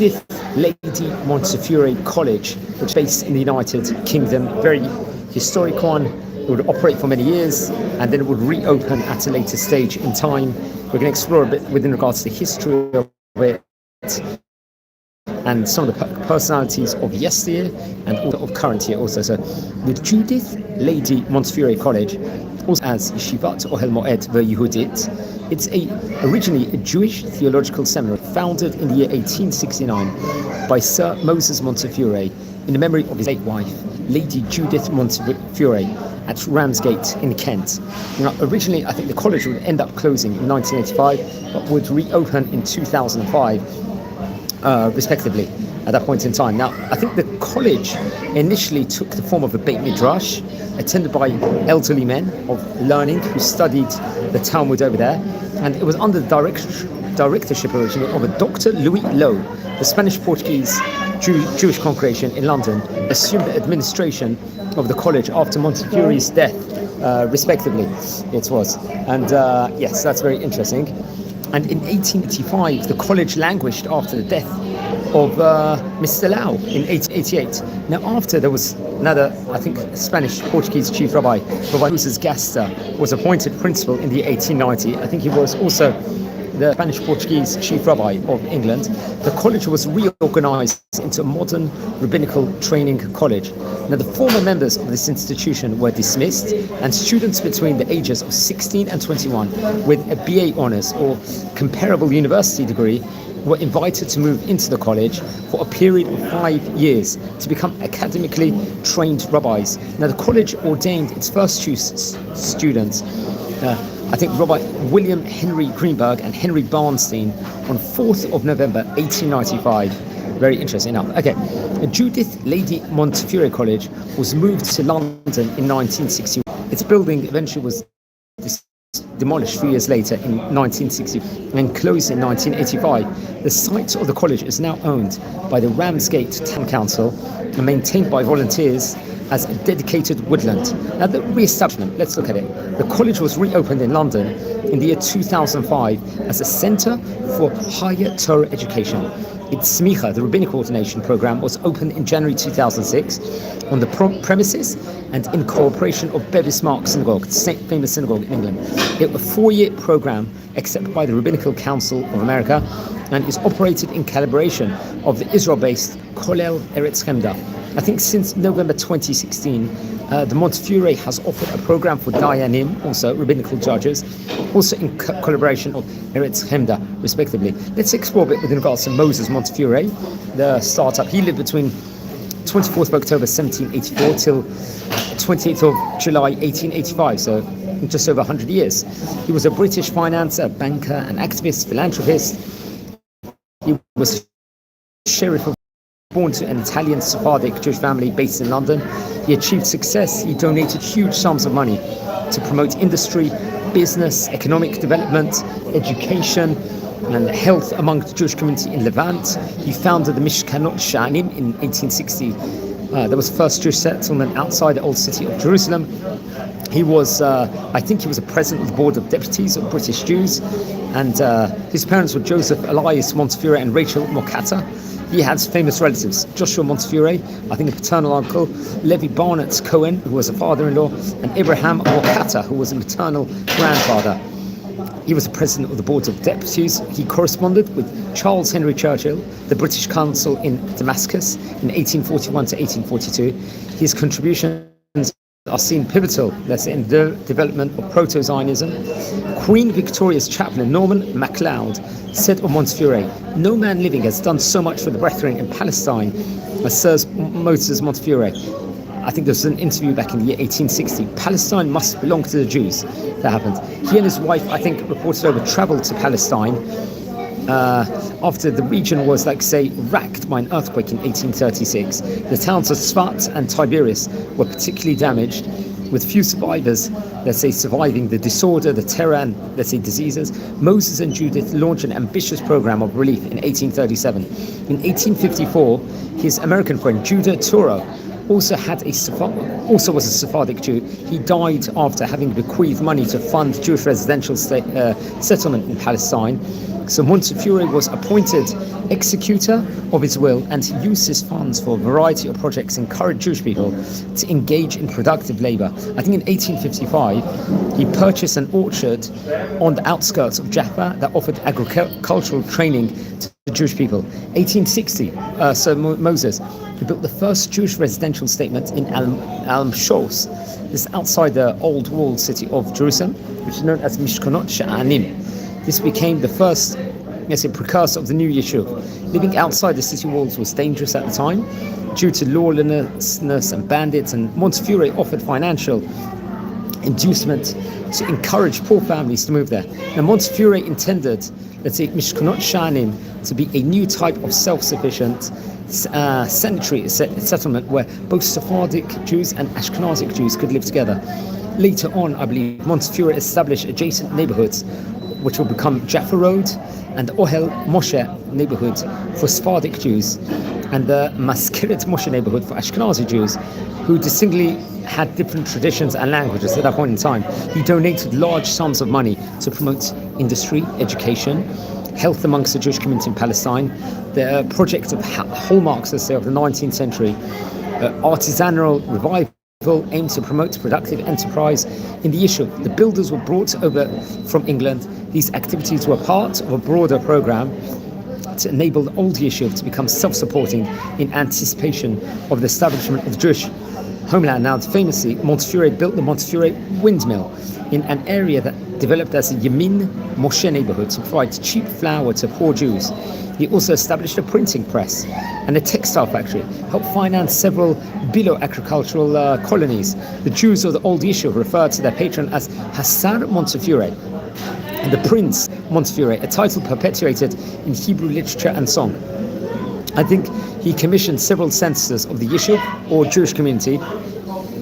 Judith Lady Montefiore College, which is based in the United Kingdom, very historic one. It would operate for many years and then it would reopen at a later stage in time. We're going to explore a bit within regards to the history of it and some of the personalities of yesteryear and also of current year also. So the Judith Lady Montefiore College, also as Yeshivat Ohel Moshe Ve-Yehudit, it's originally a Jewish theological seminary founded in the year 1869 by Sir Moses Montefiore in the memory of his late wife, Lady Judith Montefiore, at Ramsgate in Kent. Now, originally, I think the college would end up closing in 1985, but would reopen in 2005, respectively, at that point in time. Now, I think the college initially took the form of a Beit Midrash, attended by elderly men of learning who studied the Talmud over there, and it was under the directorship originally of a Dr. Louis Lowe. The Spanish-Portuguese Jewish congregation in London assumed the administration of the college after Montefiore's death, respectively, it was. And yes, that's very interesting. And in 1885, the college languished after the death of Mr. Lau in 1888. Now, after there was another, I think, Spanish-Portuguese chief rabbi, Rabbi Moses Gasta, was appointed principal in the year 1890. I think he was also the Spanish-Portuguese chief rabbi of England. The college was reorganized into a modern rabbinical training college. Now, the former members of this institution were dismissed, and students between the ages of 16 and 21 with a BA honors or comparable university degree were invited to move into the college for a period of 5 years to become academically trained rabbis. Now, the college ordained its first two students, I think Rabbi William Henry Greenberg and Henry Barnstein, on 4th of November 1895. Very interesting enough. Okay, Judith Lady Montefiore College was moved to London in 1961. Its building eventually was demolished 3 years later in 1960 and closed in 1985. The site of the college is now owned by the Ramsgate Town Council and maintained by volunteers as a dedicated woodland. Now, the re-establishment, let's look at it. The college was reopened in London in the year 2005 as a centre for higher Torah education. Its Smicha, the rabbinical ordination program, was opened in January 2006 on the premises and in cooperation of Bevis Mark Synagogue, the famous synagogue in England. It was a 4-year program accepted by the Rabbinical Council of America and is operated in collaboration of the Israel-based Kollel Eretz Chemda. I think since November 2016, the Montefiore has offered a program for Dayanim, also rabbinical judges, also in collaboration of Eretz Chemda, respectively. Let's explore a bit with regards to Moses Montefiore, the startup. He lived between 24th of October 1784 till 28th of July 1885, so just over 100 years. He was a British financier, banker, an activist, philanthropist. He was sheriff of born to an Italian Sephardic Jewish family based in London. He achieved success. He donated huge sums of money to promote industry, business, economic development, education, and health among the Jewish community in Levant. He founded the Mishkanot Sha'anim in 1860. There was the first Jewish settlement outside the old city of Jerusalem. He was, I think he was a president of the Board of Deputies of British Jews, and his parents were Joseph Elias Montefiore and Rachel Mokata. He had famous relatives, Joshua Montefiore, I think a paternal uncle, Levi Barnett Cohen, who was a father-in-law, and Abraham Mokata, who was a maternal grandfather. He was the president of the Board of Deputies. He corresponded with Charles Henry Churchill, the British consul in Damascus in 1841 to 1842. His contributions are seen pivotal, let's say, in the development of Proto-Zionism. Queen Victoria's chaplain Norman MacLeod said of Montefiore, "No man living has done so much for the brethren in Palestine as Sir Moses Montefiore." I think there was an interview back in the year 1860. Palestine must belong to the Jews. That happened. He and his wife, I think, reported over traveled to Palestine after the region was, like, say, racked by an earthquake in 1836. The towns of Sfat and Tiberias were particularly damaged, with few survivors, let's say, surviving the disorder, the terror, and, let's say, diseases. Moses and Judith launched an ambitious program of relief in 1837. In 1854, his American friend Judah Toro also was a Sephardic Jew. He died after having bequeathed money to fund Jewish residential settlement in Palestine. So Montefiore was appointed executor of his will, and he used his funds for a variety of projects to encourage Jewish people to engage in productive labor. I think in 1855, he purchased an orchard on the outskirts of Jaffa that offered agricultural training to the Jewish people. 1860, Sir Moses, he built the first Jewish residential statement in Al Shos. This is outside the old walled city of Jerusalem, which is known as Mishkanot Sha'anim. This became the first, precursor of the new Yeshiva. Living outside the city walls was dangerous at the time due to lawlessness and bandits, and Montefiore offered financial inducement to encourage poor families to move there. Now Montefiore intended, Mishkanot Sha'anim to be a new type of self-sufficient sanitary settlement where both Sephardic Jews and Ashkenazic Jews could live together. Later on, I believe, Montefiore established adjacent neighborhoods which will become Jaffa Road and the Ohel Moshe neighborhood for Sephardic Jews, and the Maskirat Moshe neighborhood for Ashkenazi Jews, who distinctly had different traditions and languages at that point in time. He donated large sums of money to promote industry, education, health amongst the Jewish community in Palestine. The project of hallmarks, let's say, of the 19th century, artisanal revival, aimed to promote productive enterprise in the issue. The builders were brought over from England. These activities were part of a broader program to enable the old Yeshiva to become self-supporting in anticipation of the establishment of the Jewish homeland. Now, famously, Montefiore built the Montefiore windmill in an area that developed as a Yamin Moshe neighborhood to provide cheap flour to poor Jews. He also established a printing press and a textile factory, helped finance several below-agricultural colonies. The Jews of the old Yeshiva referred to their patron as Hassan Montefiore, and the Prince Montefiore, a title perpetuated in Hebrew literature and song. I think he commissioned several censuses of the Yeshiva, or Jewish community,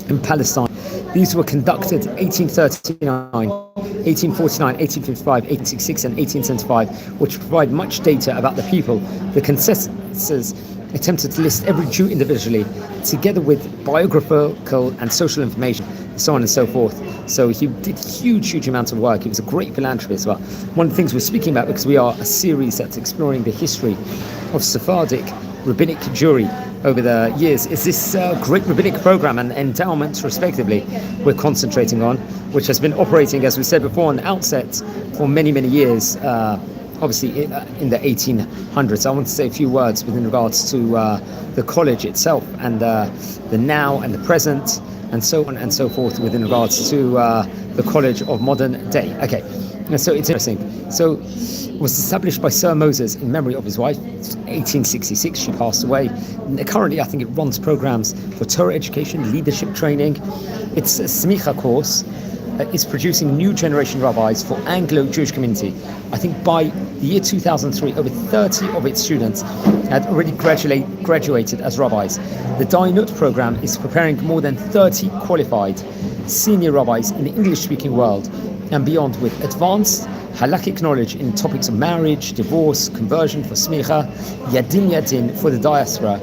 in Palestine. These were conducted 1839, 1849, 1855, 1866, and 1875, which provide much data about the people. The censuses attempted to list every Jew individually, together with biographical and social information, so on and so forth. So he did huge amounts of work. He was a great philanthropist. Well, one of the things we're speaking about, because we are a series that's exploring the history of Sephardic rabbinic Jewry over the years, is this great rabbinic program and endowment, respectively, we're concentrating on, which has been operating, as we said before on the outset, for many years, obviously in the 1800s. I want to say a few words with regards to the college itself and the now and the present, and so on and so forth, with regards to the college of modern day. Okay, so it's interesting. So it was established by Sir Moses in memory of his wife. 1866, she passed away. Currently, I think it runs programs for Torah education, leadership training. Its Smicha course is producing new generation rabbis for Anglo-Jewish community. I think by the year 2003, over 30 of its students had already graduated as rabbis. The Dainut program is preparing more than 30 qualified senior rabbis in the English-speaking world and beyond, with advanced halakhic knowledge in topics of marriage, divorce, conversion for smicha, yadin for the diaspora.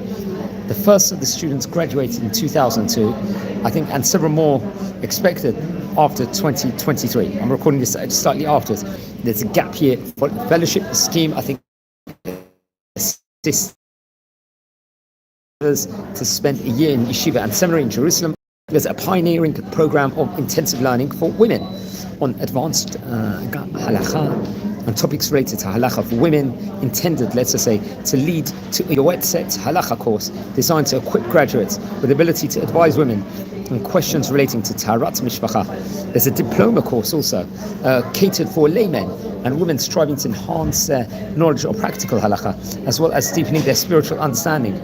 The first of the students graduated in 2002, I think, and several more expected after 2023. I'm recording this slightly afterwards. There's a gap year for fellowship scheme, I think, assists to spend a year in yeshiva and seminary in Jerusalem. There's a pioneering program of intensive learning for women on advanced halakha and topics related to halakha for women, intended, let's just say, to lead to a Yoetzet halakha course designed to equip graduates with the ability to advise women on questions relating to taharat mishpacha. There's a diploma course also catered for laymen and women striving to enhance their knowledge of practical halakha, as well as deepening their spiritual understanding.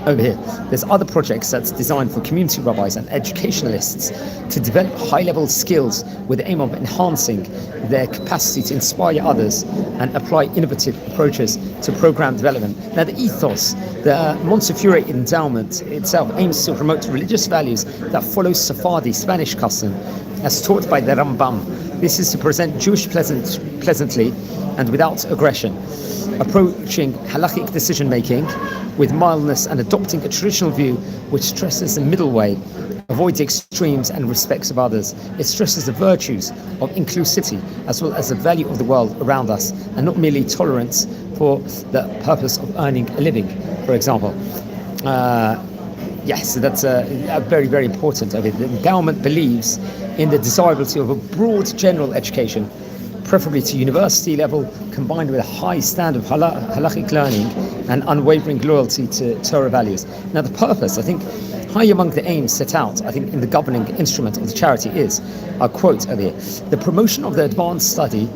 Over here, there's other projects that's designed for community rabbis and educationalists to develop high-level skills with the aim of enhancing their capacity to inspire others and apply innovative approaches to program development. Now, the ethos, the Montefiore endowment itself aims to promote religious values that follow Sephardi Spanish custom, as taught by the Rambam. This is to present Jewish pleasantly and without aggression, approaching halakhic decision-making with mildness and adopting a traditional view which stresses the middle way avoids extremes and respects of others. It stresses the virtues of inclusivity as well as the value of the world around us, and not merely tolerance for the purpose of earning a living, for example. Yes, so that's a very, very important of it. The endowment believes in the desirability of a broad general education, preferably to university level, combined with a high standard of halachic learning and unwavering loyalty to Torah values. Now, the purpose, I think, high among the aims set out, I think, in the governing instrument of the charity is, I'll quote over here, the promotion of the advanced study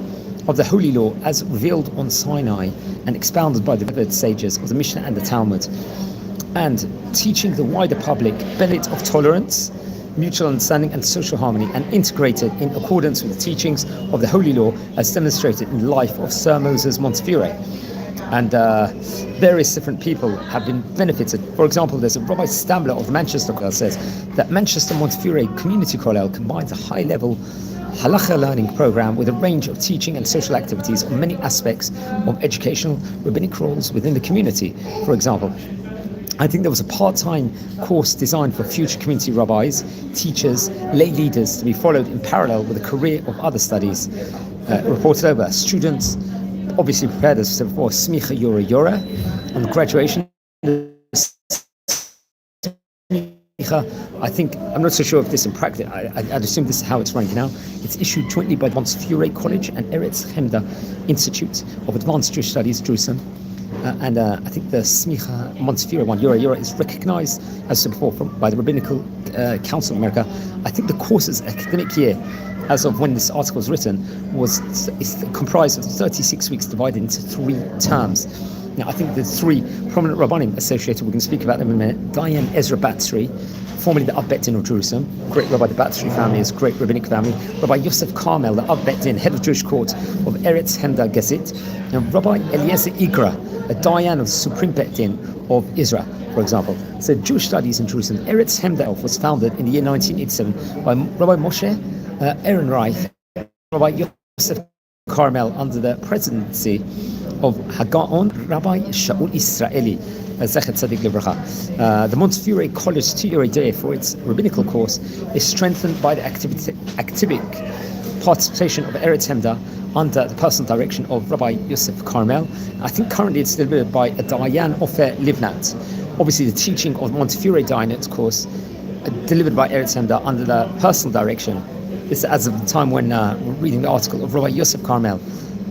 of the Holy Law as revealed on Sinai and expounded by the revered sages of the Mishnah and the Talmud, and teaching the wider public benefit of tolerance, mutual understanding and social harmony, and integrated in accordance with the teachings of the Holy Law as demonstrated in the life of Sir Moses Montefiore. And various different people have been benefited. For example, there's a Rabbi Stambler of Manchester Kollel says that Manchester Montefiore Community Kollel combines a high-level halacha learning program with a range of teaching and social activities on many aspects of educational rabbinic roles within the community. For example, I think there was a part-time course designed for future community rabbis, teachers, lay leaders to be followed in parallel with a career of other studies reported over. Students obviously prepared, as I said before, smicha yora yora on graduation. I think, I'm not so sure if this in practice, I'd assume this is how it's running now. It's issued jointly by Montefiore College and Eretz Chemda Institute of Advanced Jewish Studies, Jerusalem. And I think the Smicha Montefiore one, Yora Yora, is recognized, as said before, by the Rabbinical Council of America. I think the course's academic year, as of when this article was written, is comprised of 36 weeks divided into 3 terms. Now, I think the 3 prominent Rabbanim associated, we're going to speak about them in a minute. Dayan Ezra Batsri, formerly the Av Bet Din of Jerusalem, great Rabbi, the Batsri family is a great rabbinic family. Rabbi Yosef Carmel, the Av Bet Din, head of Jewish court of Eretz Chemda Gezit. And Rabbi Eliezer Igra, a Dayan of Supreme Bet Din of Israel, for example. So Jewish studies in Jerusalem. Eretz Chemda was founded in the year 1987 by Rabbi Moshe Ehrenreich, Rabbi Yosef Carmel, under the presidency of Hagaon Rabbi Shaul Israeli, Zechet Tzadik Livracha. The Montefiore College Theory Day for its rabbinical course is strengthened by the active participation of Eretz Chemda under the personal direction of Rabbi Yosef Carmel. I think currently it's delivered by a Dayan Ofer Livnat. Obviously, the teaching of Montefiore Dayan's course delivered by Eretz Chemda under the personal direction. This is as of the time when we're reading the article of Rabbi Yosef Carmel,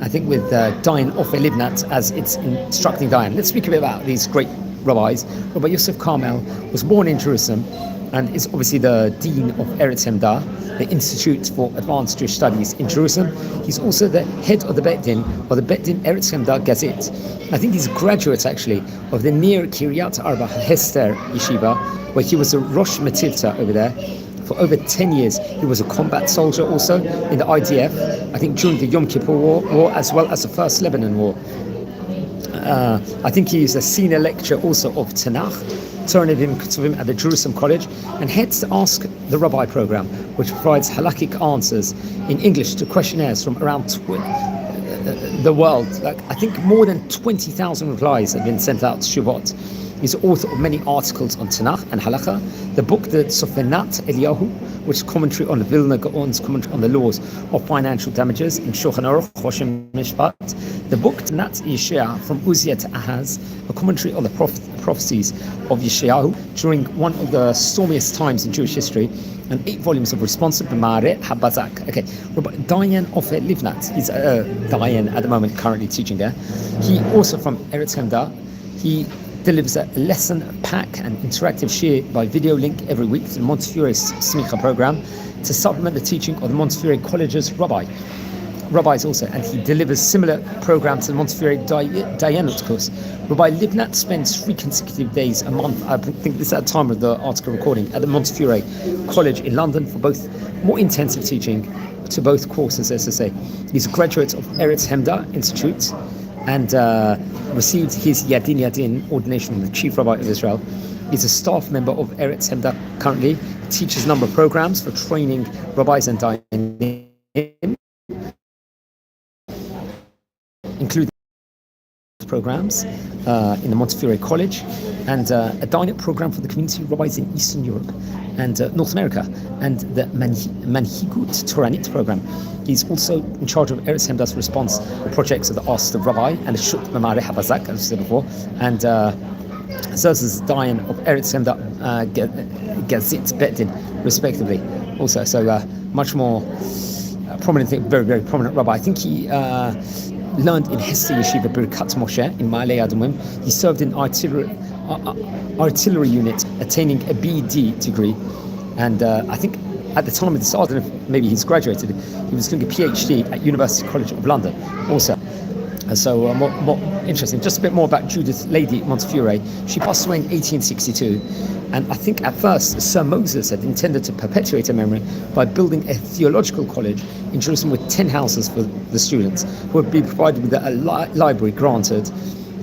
I think with Dayan Ofer Livnat as its instructing Dayan. Let's speak a bit about these great rabbis. Rabbi Yosef Carmel was born in Jerusalem and is obviously the Dean of Eretz Chemda, the Institute for Advanced Jewish Studies in Jerusalem. He's also the head of the Bet Din, or the Bet Din Eretz Chemda Gazette. I think he's a graduate, actually, of the near Kiryat Arba Hester Yeshiva, where he was a Rosh Mativta over there. For over 10 years, he was a combat soldier also in the IDF, I think during the Yom Kippur War as well as the First Lebanon War. I think he is a senior lecturer also of Tanakh, Torah-Nevim Ketuvim at the Jerusalem College, and heads the Ask the Rabbi program, which provides halakhic answers in English to questionnaires from around the world. Like, I think more than 20,000 replies have been sent out to Shuvot. He's author of many articles on Tanakh and Halakha. The book, the Sofenat Eliyahu, which is commentary on the Vilna Gaon's commentary on the laws of financial damages in Shulchan Aruch, Choshen Mishpat. The book Tanat Yeshaya from Uzziah to Ahaz, a commentary on the prophecies of Yeshayahu during one of the stormiest times in Jewish history, and 8 volumes of responsive B'Ma'areh HaBazak. Okay, Dayan Ofer Livnat, he's a Dayan at the moment, currently teaching there. He also from Eretz Chemda, he delivers a lesson pack and interactive share by video link every week to the Montefiore Smicha program to supplement the teaching of the Montefiore College's rabbis also, and he delivers similar programs to the Montefiore Dayanut course. Rabbi Livnat spends 3 consecutive days a month, I think this is at the time of the article recording, at the Montefiore College in London for both more intensive teaching to both courses, as I say. He's a graduate of Eretz Chemda Institute and received his Yadin Yadin ordination from the Chief Rabbi of Israel. He's a staff member of Eretz Chemda currently, teaches a number of programs for training rabbis and dayanim, including programs in the Montefiore College, and a dynamic program for the community rabbis in Eastern Europe and North America, and the Manhigut Toranit program. He's also in charge of Eretz Hemda's response projects of the Ask the Rabbi and the Shut Mamare Habazak, as I said before, and serves as Dayan of Eretz Hemda Gazit Betin, respectively. Also, so much more prominent, very, very prominent rabbi. I think he learned in Hester Yeshiva Birkat Moshe in Ma'alei Adumim. He served in artillery unit, attaining a BD degree, and I think at the time of this, I don't know if maybe he's graduated, he was doing a PhD at University College of London also. And so more interesting, just a bit more about Judith Lady Montefiore. She passed away in 1862, and I think at first Sir Moses had intended to perpetuate her memory by building a theological college in Jerusalem with 10 houses for the students, who would be provided with a library granted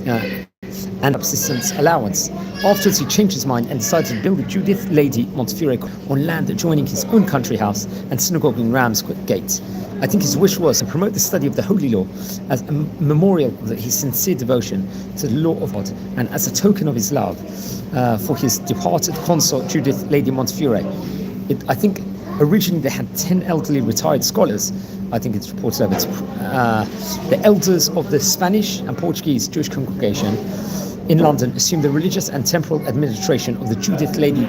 and subsistence allowance. Afterwards, he changed his mind and decided to build the Judith Lady Montefiore on land adjoining his own country house and synagogue in Ramsgate. I think his wish was to promote the study of the Holy Law as a memorial of his sincere devotion to the law of God, and as a token of his love for his departed consort, Judith Lady Montefiore. I think originally they had 10 elderly retired scholars. I think it's reported over the elders of the Spanish and Portuguese Jewish congregation in London assumed the religious and temporal administration of the Judith Lady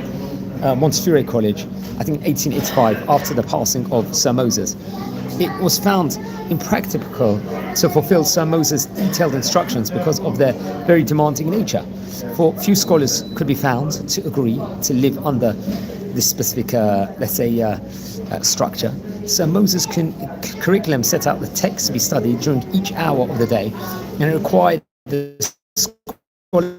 Montefiore College, I think 1885, after the passing of Sir Moses. It was found impractical to fulfill Sir Moses' detailed instructions because of their very demanding nature. For few scholars could be found to agree to live under this specific, structure. Sir Moses' curriculum set out the text to be studied during each hour of the day, and it required the scholars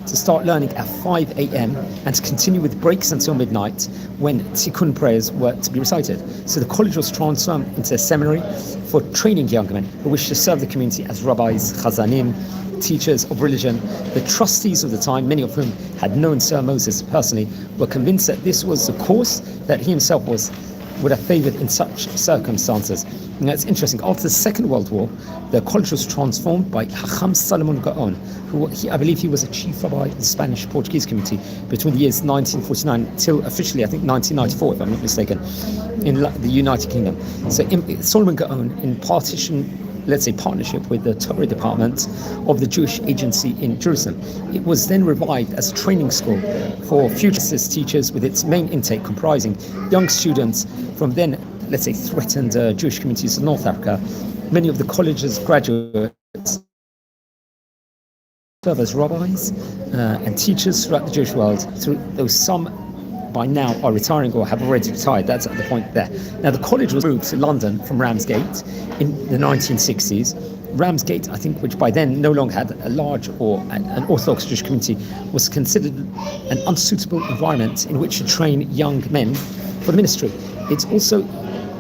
to start learning at 5 a.m. and to continue with breaks until midnight, when tikkun prayers were to be recited. So the college was transformed into a seminary for training young men who wished to serve the community as rabbis, chazanim, teachers of religion. The trustees of the time, many of whom had known Sir Moses personally, were convinced that this was the course that he himself would have favoured in such circumstances. And it's interesting, after the Second World War, the college was transformed by Hacham Salomon Gaon, I believe he was a chief rabbi of the Spanish-Portuguese community between the years 1949 till officially, I think, 1994, if I'm not mistaken, in the United Kingdom. So Solomon Gaon, in partnership with the Torah department of the Jewish Agency in Jerusalem. It was then revived as a training school for future teachers, with its main intake comprising young students from then, threatened Jewish communities in North Africa. Many of the college's graduates serve as rabbis and teachers throughout the Jewish world, though some by now are retiring or have already retired. That's at the point there. Now, the college was moved to London from Ramsgate in the 1960s. Ramsgate, I think, which by then no longer had a large or an Orthodox Jewish community, was considered an unsuitable environment in which to train young men for the ministry.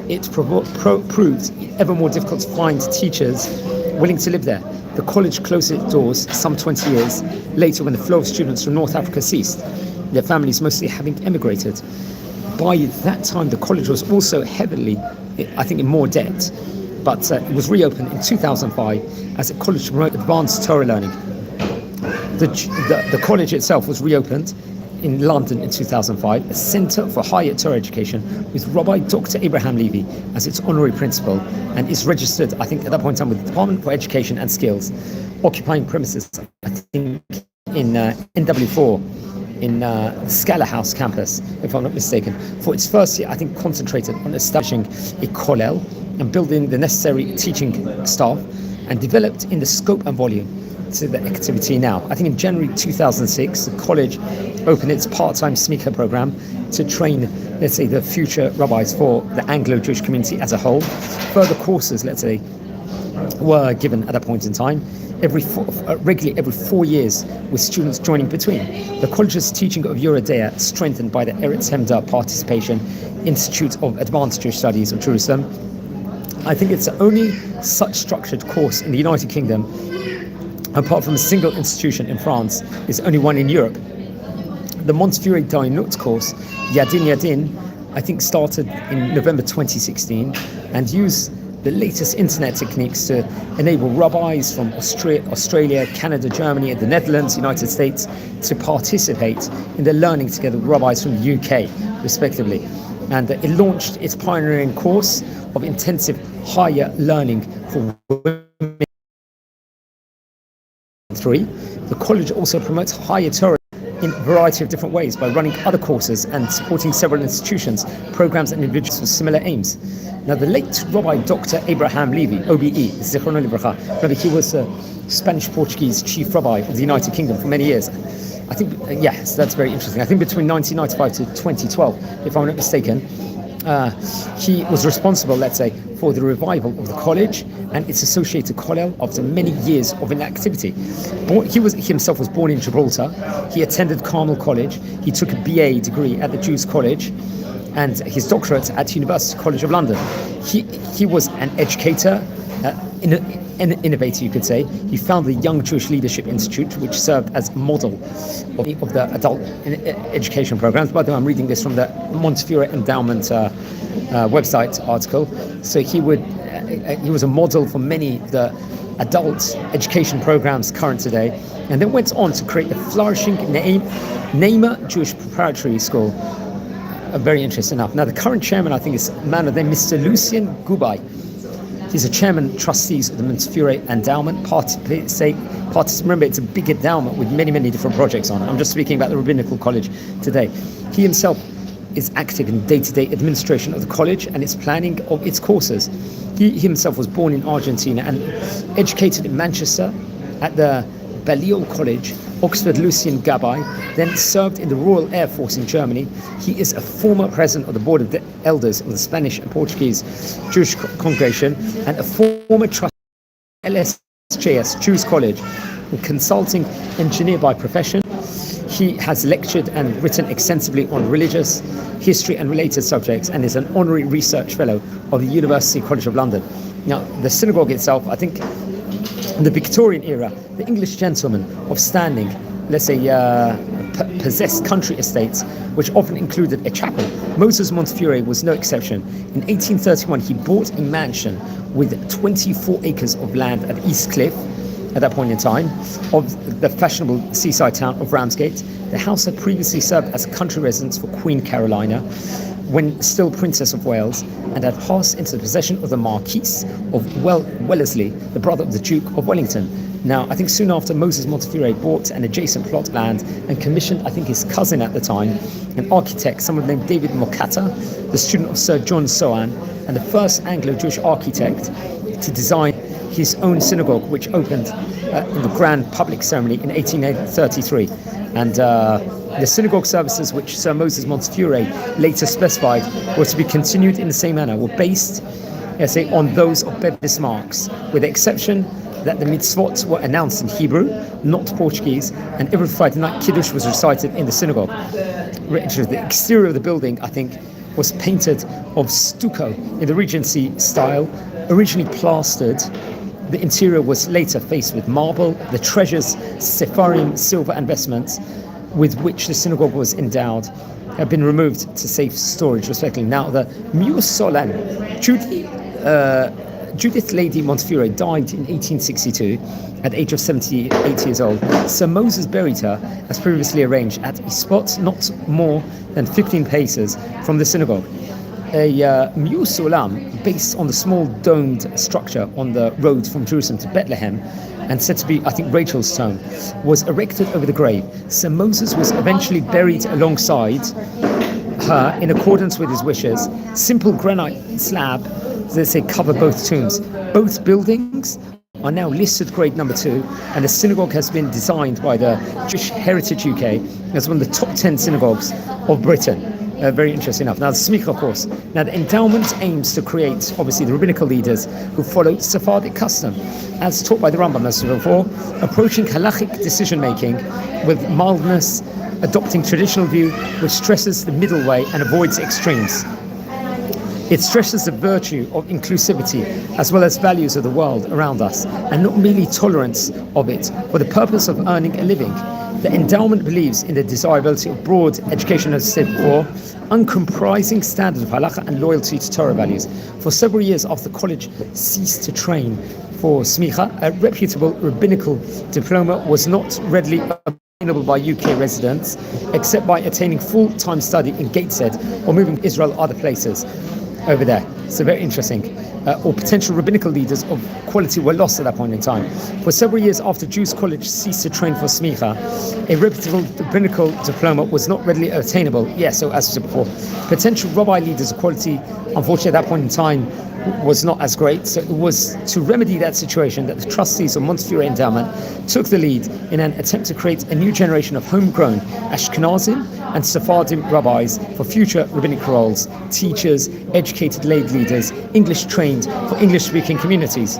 It proved ever more difficult to find teachers willing to live there. The college closed its doors some 20 years later when the flow of students from North Africa ceased, their families mostly having emigrated. By that time, the college was also heavily, I think, in more debt, but it was reopened in 2005 as a college to promote advanced Torah learning. The college itself was reopened in London in 2005, a centre for higher Torah education, with Rabbi Dr. Abraham Levy as its honorary principal, and is registered, I think, at that point in time with the Department for Education and Skills, occupying premises, I think, in NW4, in the Scala House campus, if I'm not mistaken. For its first year, I think, concentrated on establishing a kollel and building the necessary teaching staff, and developed in the scope and volume to the activity now. I think in January 2006, the college opened its part-time smicha program to train, the future rabbis for the Anglo-Jewish community as a whole. Further courses, were given at that point in time, regularly every 4 years, with students joining between. The college's teaching of Yoredea, strengthened by the Eretz Hemda Participation Institute of Advanced Jewish Studies of Jerusalem. I think it's the only such structured course in the United Kingdom, apart from a single institution in France. Is only one in Europe. The Montefiore Dainut course, Yadin, I think, started in November 2016, and used the latest internet techniques to enable rabbis from Australia, Canada, Germany, and the Netherlands, United States to participate in the learning together with rabbis from the UK, respectively. And it launched its pioneering course of intensive higher learning for women. 3. The college also promotes higher Torah in a variety of different ways by running other courses and supporting several institutions, programs, and individuals with similar aims. Now, the late Rabbi Dr. Abraham Levy, OBE, Zichrono Livracha, remember he was a Spanish-Portuguese chief rabbi of the United Kingdom for many years. I think, yes, that's very interesting. I think between 1995 to 2012, if I'm not mistaken, he was responsible, let's say, for the revival of the college and its associated kollel after many years of inactivity. He himself was born in Gibraltar. He attended Carmel College. He took a BA degree at the Jews College and his doctorate at University College of London. He was an educator, an innovator, you could say. He founded the Young Jewish Leadership Institute, which served as a model of the adult education programs. By the way, I'm reading this from the Montefiore Endowment website article. So he was a model for many of the adult education programs current today, and then went on to create the flourishing Neima Jewish Preparatory School. Very interesting enough. Now, the current chairman, I think, is a man named Mr. Lucien Gubai. He's a chairman trustees of the Montefiore Endowment. Remember, it's a big endowment with many, many different projects on it. I'm just speaking about the Rabbinical College today. He himself is active in day-to-day administration of the college and its planning of its courses. He himself was born in Argentina and educated in Manchester at the Balliol College. Oxford Lucien Gubai then served in the Royal Air Force in Germany. He is a former president of the Board of the Elders of the Spanish and Portuguese Jewish Congregation and a former trustee of LSJS Jews College, a consulting engineer by profession. He has lectured and written extensively on religious, history and related subjects and is an honorary research fellow of the University College of London. Now, the synagogue itself, I think, in the Victorian era, the English gentlemen of standing, let's say, possessed country estates, which often included a chapel. Moses Montefiore was no exception. In 1831, he bought a mansion with 24 acres of land at East Cliff, at that point in time, of the fashionable seaside town of Ramsgate. The house had previously served as a country residence for Queen Carolina, when still Princess of Wales, and had passed into the possession of the Marquis of Wellesley, the brother of the Duke of Wellington. Now, I think soon after, Moses Montefiore bought an adjacent plot of land and commissioned, I think, his cousin at the time, an architect, someone named David Mokata, the student of Sir John Soane, and the first Anglo-Jewish architect to design his own synagogue, which opened in the grand public ceremony in 1833. And the synagogue services, which Sir Moses Montefiore later specified were to be continued in the same manner, were based, on those of Baptist marks, with the exception that the mitzvot were announced in Hebrew, not Portuguese, and every Friday night Kiddush was recited in the synagogue. The exterior of the building, I think, was painted of stucco in the Regency style, originally plastered. The interior was later faced with marble. The treasures, sepharim, silver and vestments with which the synagogue was endowed have been removed to safe storage, respectively. Now, the Muse Solan, Judith Lady Montefiore died in 1862 at the age of 78 years old. Sir Moses buried her, as previously arranged, at a spot not more than 15 paces from the synagogue. A Muse Olam, based on the small domed structure on the road from Jerusalem to Bethlehem, and said to be, I think, Rachel's tomb, was erected over the grave. Sir Moses was eventually buried alongside her in accordance with his wishes. Simple granite slab, they say, cover both tombs. Both buildings are now listed grade number 2, and the synagogue has been designed by the Jewish Heritage UK as one of the top 10 synagogues of Britain. Very interesting enough. Now, the smicha, of course. Now, the endowment aims to create, obviously, the rabbinical leaders who follow Sephardic custom, as taught by the Rambam, as before, approaching halachic decision-making with mildness, adopting traditional view, which stresses the middle way and avoids extremes. It stresses the virtue of inclusivity as well as values of the world around us, and not merely tolerance of it for the purpose of earning a living. The endowment believes in the desirability of broad education, as said before, uncomprising standard of halakha and loyalty to Torah values. For several years after the college ceased to train for smicha, a reputable rabbinical diploma was not readily available by UK residents, except by attaining full-time study in Gateshead or moving to Israel or other places over there. So very interesting. Or potential rabbinical leaders of quality were lost at that point in time. For several years after Jews College ceased to train for smicha, a reputable rabbinical diploma was not readily attainable. So as I said before, potential rabbi leaders of quality, unfortunately at that point in time, was not as great. So it was to remedy that situation that the trustees of Montefiore Endowment took the lead in an attempt to create a new generation of homegrown Ashkenazim and Sephardim rabbis for future rabbinic roles, teachers, educated lay leaders, English trained for English-speaking communities.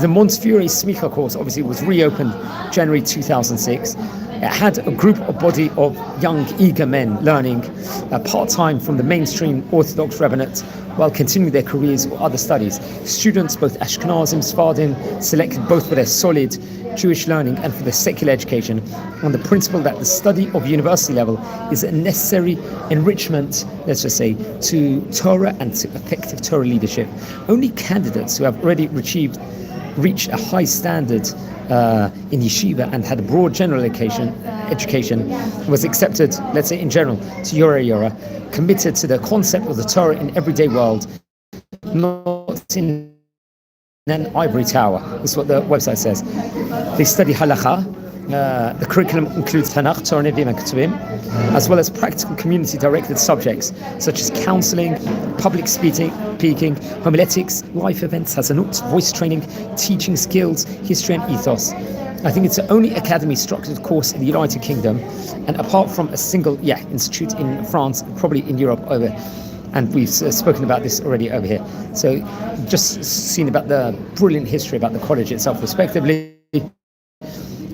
The Montefiore Smicha course obviously was reopened January 2006. It had a body of young, eager men learning part-time from the mainstream Orthodox rabbinate while continuing their careers or other studies. Students, both Ashkenazim, Sephardim, selected both for their solid Jewish learning and for their secular education on the principle that the study of university level is a necessary enrichment, let's just say, to Torah and to effective Torah leadership. Only candidates who have already reached a high standard in yeshiva and had a broad general education was accepted, let's say in general, to Yora, committed to the concept of the Torah in everyday world, not in an ivory tower. This is what the website says. They study halakha. The curriculum includes Tanakh, Torah, Nevi'im, and Ketuvim, as well as practical community-directed subjects such as counseling, public speaking, homiletics, life events, hazanut, voice training, teaching skills, history, and ethos. I think it's the only academy-structured course in the United Kingdom, and apart from a single institute in France, probably in Europe over. And we've spoken about this already over here. So just seen about the brilliant history about the college itself, respectively.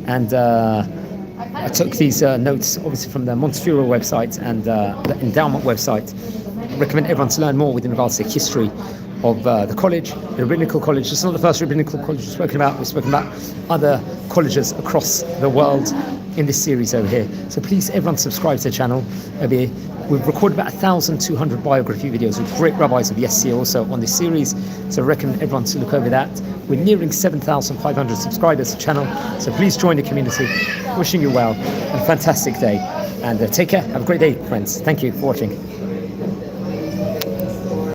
And I took these notes, obviously, from the Montefiore website and the endowment website. I recommend everyone to learn more with regards to the history of the college, the rabbinical college. It's not the first rabbinical college we've spoken about. We've spoken about other colleges across the world in this series over here. So please, everyone, subscribe to the channel over here. We've recorded about 1,200 biography videos with great rabbis of yesteryear also on this series, so I recommend everyone to look over that. We're nearing 7,500 subscribers to the channel, so please join the community. Wishing you well and a fantastic day, and take care. Have a great day, friends. Thank you for watching.